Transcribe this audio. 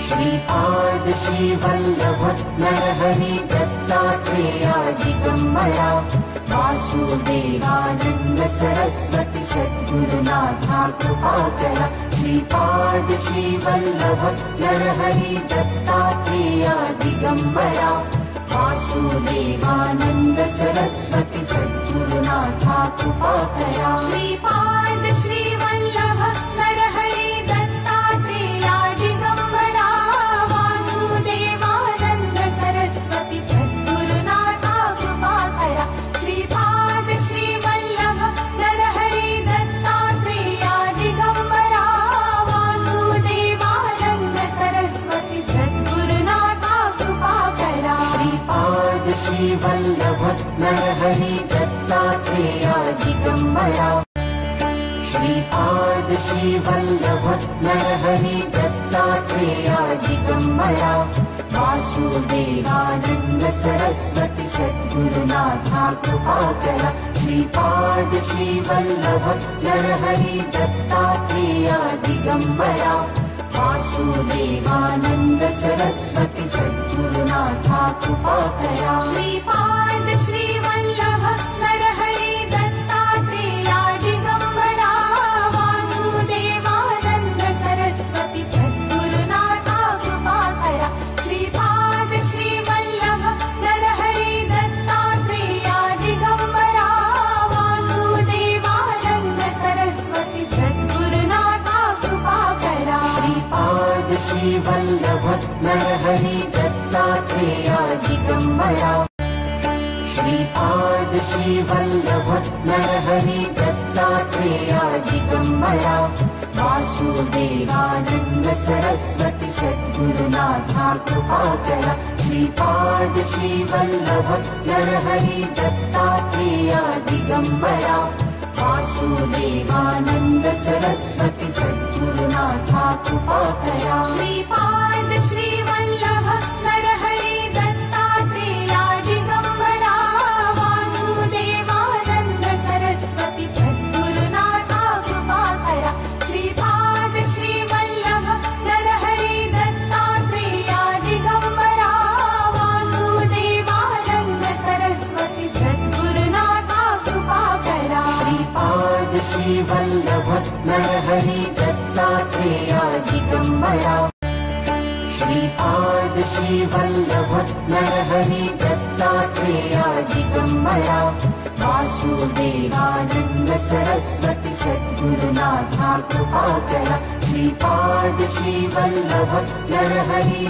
Shripad Shrivallabh Narhari Dattatreya Digambara Vasudevananda Saraswati सद्गुरुनाथा कृपाकरा Shripad Shrivallabh Narhari Dattatreya Digambara Vasudevananda Saraswati सद्गुरुनाथा कृपाकरा Shripad Shrivallabh Narhari Dattatreya Digambara Vasudevananda Saraswati सद्गुरुनाथा कृपाकरा Shripad Shrivallabh Narhari Dattatreya Digambara Vasudevananda Saraswati सद्गुरुनाथा कृपाकरा Shripad Shrivallabh Narhari Dattatreya Digambara Shripad Shrivallabh Narhari Dattatreya Digambara Vasudevananda Saraswati सद्गुरुनाथा कृपाकरा Shripad Shrivallabh Narhari Dattatreya Digambara Vasudevananda Saraswati सद्गुरुनाथा कृपाकरा Shripad Shrivallabh Narhari Dattatreya Digambara Vasudevananda Saraswati सद्गुरुनाथा कृपाकरा Shripad Shrivallabh Narhari Dattatreya Digambara Vasudevananda Saraswati सद्गुरुनाथा कृपाकरा Shripad Shrivallabh Narhari Dattatreya Digambara Shripad Shrivallabh Narhari Dattatreya Digambara Vasudevananda Saraswati सद्गुरुनाथा कृपाकरा Shripad Shrivallabh Narhari Dattatreya Digambara Vasudevananda Saraswati सद्गुरुनाथा कृपाकरा Shripad Shrivallabh Narhari Dattatreya Digambara Vasudevananda Saraswati सद्गुरुनाथा कृपाकरा Shripad Shrivallabh Narhari Dattatreya Digambara Vasudevananda Saraswati सद्गुरुनाथा कृपाकरा Shripad Shrivallabh Narhari Dattatreya Digambara Shripad Shrivallabh Narhari Dattatreya Digambara Vasudevananda Saraswati सद्गुरुनाथा कृपाकरा Shripad Shrivallabh Narhari